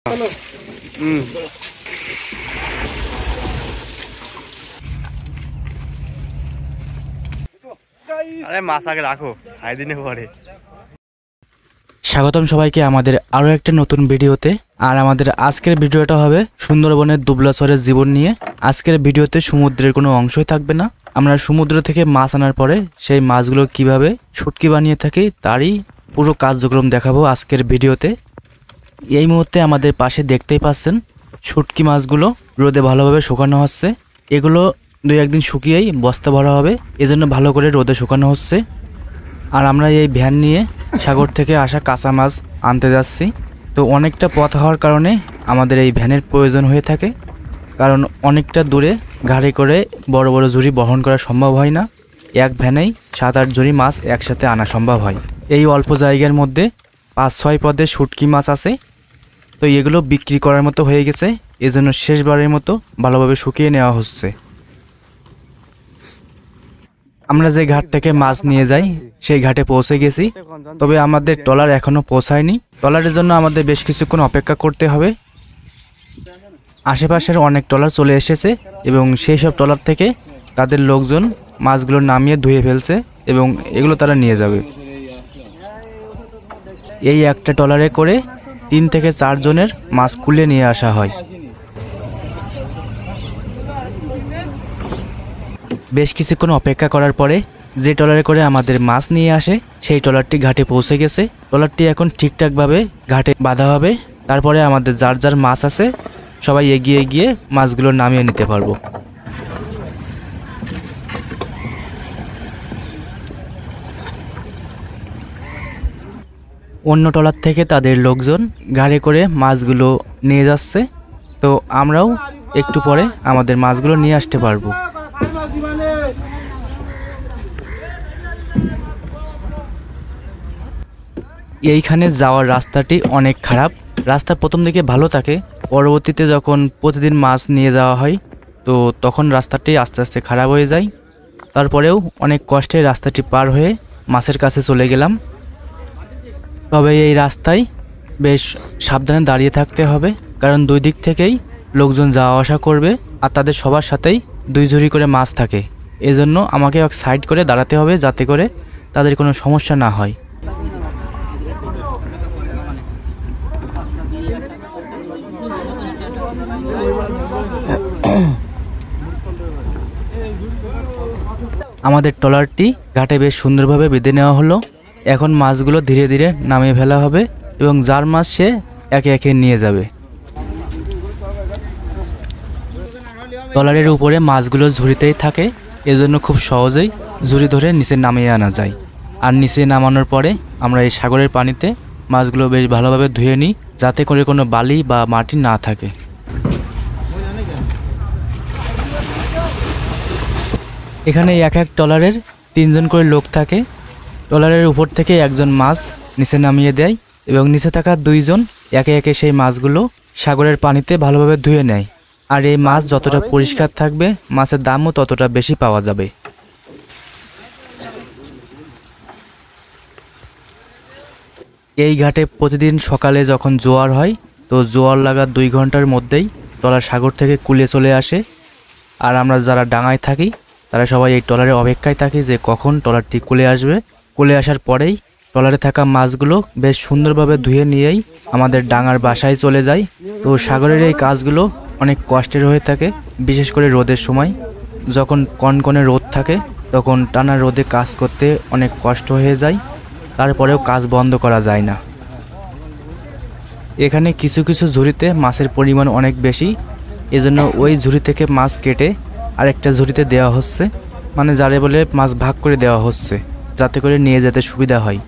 আরে মাছ আগে রাখো, খাই দিনে পরে। স্বাগতম সবাইকে আমাদের আরো একটা নতুন ভিডিওতে। আর আমাদের আজকের ভিডিওটা হবে সুন্দরবনের দুবলাচরের জীবন নিয়ে। আজকের ভিডিওতে সমুদ্রের কোনো অংশই থাকবে না। আমরা সমুদ্র থেকে মাছ আনার পরে সেই মাছগুলো কিভাবে শুটকি বানিয়ে থাকি তারই পুরো কার্যক্রম দেখাবো আজকের ভিডিওতে। এই মুহূর্তে আমাদের পাশে দেখতেই পাচ্ছেন শুটকি মাছগুলো রোদে ভালোভাবে শুকানো হচ্ছে। এগুলো 2-1 দিন শুকিয়েই বস্তা ভরা হবে, এজন্য ভালো করে রোদে শুকানো হচ্ছে। আর আমরা এই ভ্যান নিয়ে সাগর থেকে আসা কাঁচা মাছ আনতে যাচ্ছি। তো অনেকটা পথ হওয়ার কারণে আমাদের এই ভ্যানের প্রয়োজন হয়ে থাকে, কারণ অনেকটা দূরে গাড়ি করে বড় বড় ঝুড়ি বহন করা সম্ভব হয় না। এক ভ্যানেই 7-8 ঝুড়ি মাছ একসাথে আনা সম্ভব হয়। এই অল্প জায়গার মধ্যে 5-6 পদের শুটকি মাছ আছে। তো এগুলো বিক্রি করার মতো হয়ে গেছে, এজন্য শেষবারের মতো ভালোভাবে শুকিয়ে নেওয়া হচ্ছে। আমরা যে ঘাট থেকে মাছ নিয়ে যাই সেই ঘাটে পৌঁছে গেছি, তবে আমাদের ট্রলার এখনো পৌঁছায়নি। ট্রলারের জন্য আমাদের বেশ কিছুক্ষণ অপেক্ষা করতে হবে। আশেপাশের অনেক ট্রলার চলে এসেছে এবং সেই সব ট্রলার থেকে তাদের লোকজন মাছগুলো নামিয়ে ধুয়ে ফেলছে এবং এগুলো তারা নিয়ে যাবে। এই একটা ট্রলারে করে 3 থেকে 4 জনের মাছ কুলে নিয়ে আসা হয়। বেশ কিছুক্ষণ অপেক্ষা করার পরে যে ট্রলারে করে আমাদের মাছ নিয়ে আসে সেই ট্রলারটি ঘাটে পৌঁছে গেছে। ট্রলারটি এখন ঠিকঠাকভাবে ঘাটে বাঁধা হবে, তারপরে আমাদের যার যার মাছ আছে সবাই এগিয়ে গিয়ে মাছগুলো নামিয়ে নিতে পারবো। অন্য ট্রলার থেকে তাদের লোকজন গাড়ি করে মাছগুলো নিয়ে যাচ্ছে। তো আমরাও একটু পরে আমাদের মাছগুলো নিয়ে আসতে পারবো। এইখানে যাওয়ার রাস্তাটি অনেক খারাপ। রাস্তা প্রথম দিকে ভালো থাকে, পরবর্তীতে যখন প্রতিদিন মাছ নিয়ে যাওয়া হয় তো তখন রাস্তাটি আস্তে আস্তে খারাপ হয়ে যায়। তারপরেও অনেক কষ্টে রাস্তাটি পার হয়ে মাছের কাছে চলে গেলাম। তবে এই রাস্তায় বেশ সাবধানে দাঁড়িয়ে থাকতে হবে, কারণ 2 দিক থেকেই লোকজন যাওয়া আসা করবে আর তাদের সবার সাথেই 2 ঝুড়ি করে মাছ থাকে। এজন্য আমাকে এক সাইড করে দাঁড়াতে হবে যাতে করে তাদের কোনো সমস্যা না হয়। আমাদের ট্রলারটি ঘাটে বেশ সুন্দরভাবে বেঁধে নেওয়া হলো। এখন মাছগুলো ধীরে ধীরে নামিয়ে ফেলা হবে এবং যার মাছ সে একে একে নিয়ে যাবে। ট্রলারের উপরে মাছগুলো ঝুড়িতেই থাকে, এজন্য খুব সহজেই ঝুড়ি ধরে নিচে নামিয়ে আনা যায়। আর নিচে নামানোর পরে আমরা এই সাগরের পানিতে মাছগুলো বেশ ভালোভাবে ধুয়ে নিই যাতে করে কোনো বালি বা মাটি না থাকে। এখানে এক ট্রলারের 3 জন করে লোক থাকে। ট্রলারের উপর থেকে একজন মাছ নিচে নামিয়ে দেয় এবং নিচে থাকা 2 জন একে একে সেই মাছগুলো সাগরের পানিতে ভালোভাবে ধুয়ে নেয়। আর এই মাছ যতটা পরিষ্কার থাকবে মাছের দামও ততটা বেশি পাওয়া যাবে। এই ঘাটে প্রতিদিন সকালে যখন জোয়ার হয় তো জোয়ার লাগার 2 ঘন্টার মধ্যেই ট্রলার সাগর থেকে কুলে চলে আসে। আর আমরা যারা ডাঙায় থাকি তারা সবাই এই ট্রলারে অপেক্ষায় থাকি যে কখন ট্রলারটি কুলে আসবে। কুলে আসার পরেই ট্রলারে থাকা মাছগুলো বেশ সুন্দরভাবে ধুয়ে নিয়েই আমাদের ডাঙার বাসায় চলে যায়। তো সাগরের এই কাজগুলো অনেক কষ্টের হয়ে থাকে, বিশেষ করে রোদের সময়। যখন কনকনে রোদ থাকে তখন টানা রোদে কাজ করতে অনেক কষ্ট হয়ে যায়, তারপরেও কাজ বন্ধ করা যায় না। এখানে কিছু কিছু ঝুড়িতে মাছের পরিমাণ অনেক বেশি, এজন্য ওই ঝুড়ি থেকে মাছ কেটে আরেকটা ঝুড়িতে দেওয়া হচ্ছে, মানে যারে বলে মাছ ভাগ করে দেওয়া হচ্ছে যাতে করে নিয়ে যেতে সুবিধা হয়।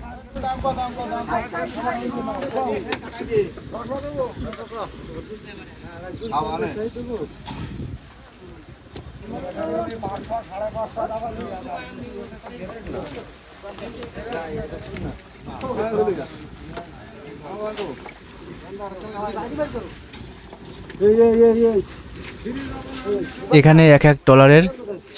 এখানে এক ট্রলারের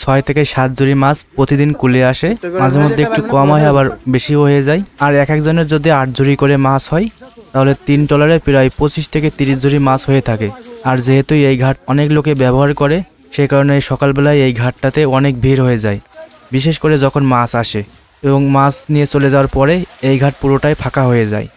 6 থেকে 7 ঝুড়ি মাছ প্রতিদিন কুলে আসে। মাঝে মধ্যে একটু কম হয় আবার বেশিও হয়ে যায়। আর এক একজনের যদি 8 ঝুড়ি করে মাছ হয় তাহলে 3 ট্রলারে প্রায় 25 থেকে 30 ঝুড়ি মাছ হয়ে থাকে। আর যেহেতু এই ঘাট অনেক লোকে ব্যবহার করে, সেই কারণে সকালবেলায় এই ঘাটটাতে অনেক ভিড় হয়ে যায়, বিশেষ করে যখন মাছ আসে। এবং মাছ নিয়ে চলে যাওয়ার পরে এই ঘাট পুরোটাই ফাঁকা হয়ে যায়।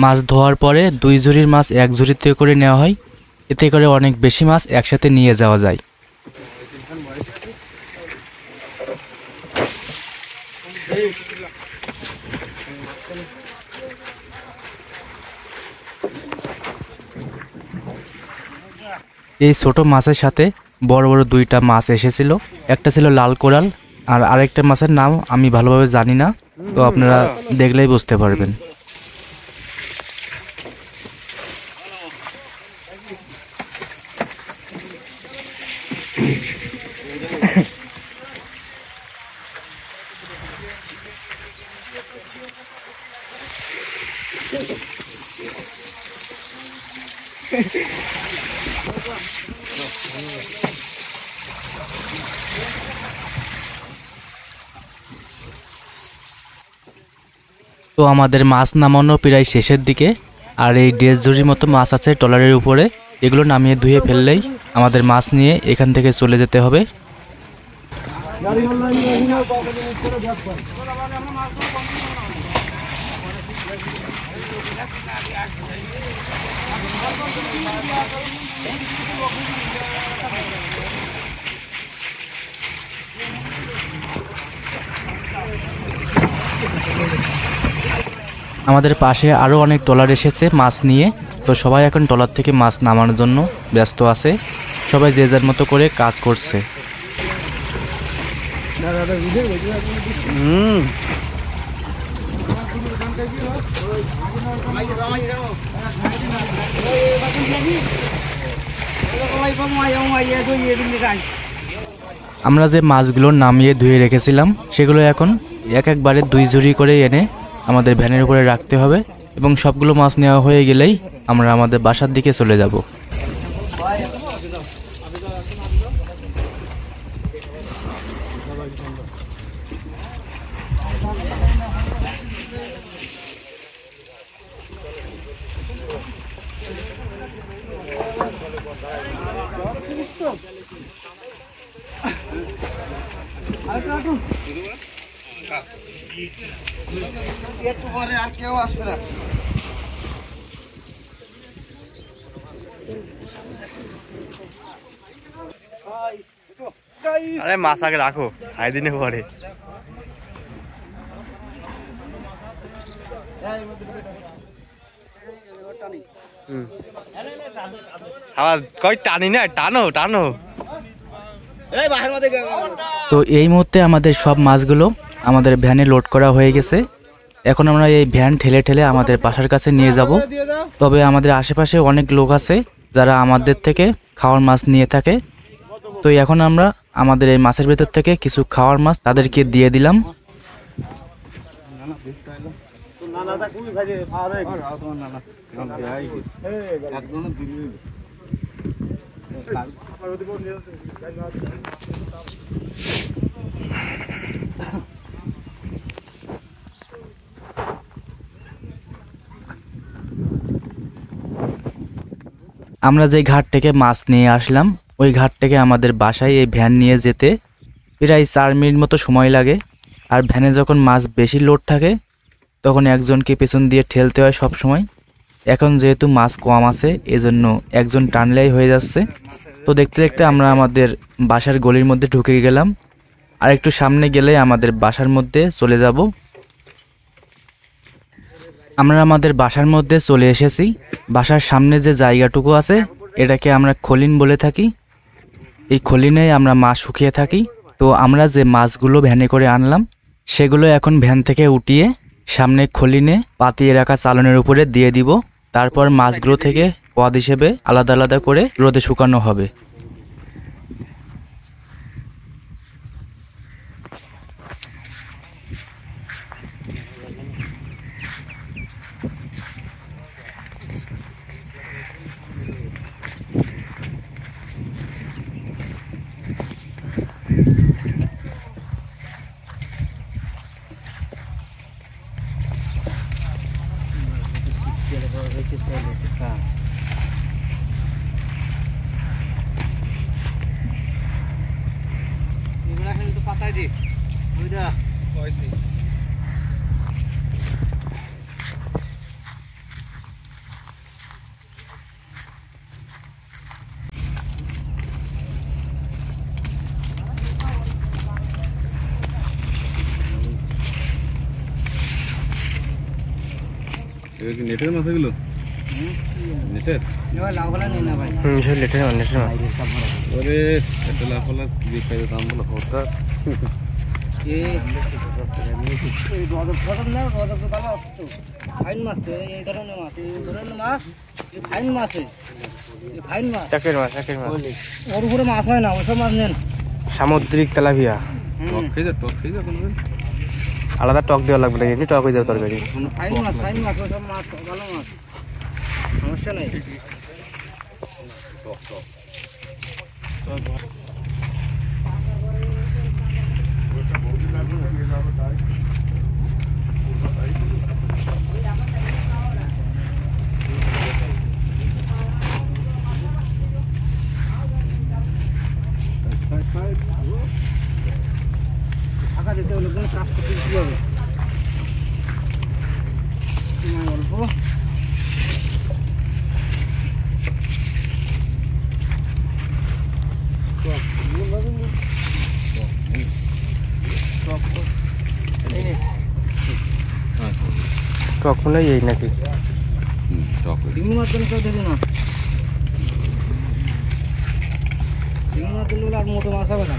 মাছ ধোয়ার পরে 2 ঝুড়ির মাছ 1 ঝুড়িতে করে নেওয়া হয়, এতে করে অনেক বেশি মাছ একসাথে নিয়ে যাওয়া যায়। এই ছোট মাছের সাথে বড় বড় 2টা মাছ এসেছিল। একটা ছিল লাল কোরাল, আর আরেকটা মাছের নাম আমি ভালোভাবে জানি না, তো আপনারা দেখলেই বুঝতে পারবেন। তো আমাদের মাছ নামানো প্রায় শেষের দিকে, আর এই 1.5 ঝুড়ির মতো মাছ আছে ট্রলারের উপরে। এগুলো নামিয়ে ধুয়ে ফেললেই আমাদের মাছ নিয়ে এখান থেকে চলে যেতে হবে। আমাদের পাশে আরও অনেক ট্রলার এসেছে মাছ নিয়ে, তো সবাই এখন ট্রলার থেকে মাছ নামানোর জন্য ব্যস্ত আছে। সবাই যে যার মতো করে কাজ করছে। আমরা যে মাছগুলো নামিয়ে ধুয়ে রেখেছিলাম সেগুলো এখন একবারে 2 ঝুড়ি করে এনে আমাদের ভ্যানের উপরে রাখতে হবে, এবং সবগুলো মাছ নেওয়া হয়ে গেলেই আমরা আমাদের বাসার দিকে চলে যাব। আরে মাছ আগে রাখো, 6 দিনে পরে। আবার কই টানি না, টানো টানো। তো এই মুহূর্তে আমাদের সব মাছগুলো আমাদের ভ্যানে লোড করা হয়ে গেছে। এখন আমরা এই ভ্যান ঠেলে ঠেলে আমাদের বাসার কাছে নিয়ে যাব। তবে আমাদের আশেপাশে অনেক লোক আছে যারা আমাদের থেকে খাওয়ার মাছ নিয়ে থাকে, তো এখন আমরা আমাদের এই মাছের ভেতর থেকে কিছু খাওয়ার মাছ তাদেরকে দিয়ে দিলাম। আমরা যে ঘাট থেকে মাছ নিয়ে আসলাম ওই ঘাট থেকে আমাদের বাসায় এই ভ্যান নিয়ে যেতে প্রায় 4 মিনিট মতো সময় লাগে। আর ভ্যানে যখন মাছ বেশি লোড থাকে তখন একজনকে পেছন দিয়ে ঠেলতে হয় সব সময়। এখন যেহেতু মাছ কম আছে এজন্য একজন টানলেই হয়ে যাচ্ছে। তো দেখতে দেখতে আমরা আমাদের বাসার গলির মধ্যে ঢুকে গেলাম, আর একটু সামনে গেলে আমাদের বাসার মধ্যে চলে যাব। আমরা আমাদের বাসার মধ্যে চলে এসেছি। বাসার সামনে যে জায়গাটুকু আছে এটাকে আমরা খলিন বলে থাকি। এই খলিনে আমরা মাছ শুকিয়ে থাকি। তো আমরা যে মাছগুলো ভ্যানে করে আনলাম সেগুলো এখন ভ্যান থেকে উঠিয়ে সামনে খলিনে পাতিয়ে রাখা চালনের উপরে দিয়ে দিব। তারপর মাছগুলো থেকে পদ হিসেবে আলাদা আলাদা করে রোদে শুকানো হবে। নেটের মাছ এগুলো নেটের ওরে এটা লাফালা বিকাই দাম বলো হোতা সামুদ্রিক তেলাপিয়া আলাদা টক দেওয়া লাগবে না, এমনি টক হয়ে যাবে তরকারি। সমস্যা নেই। ফাঁকা দিতে হলে কোনো কাজ করতে দিতে হবে, অল্প টক মনে এই নাকি চিংড়ি মাছ দিলে কেউ দেবে না, চিংড়ি মাছ দিলে আর মোটো মাছ হবে না।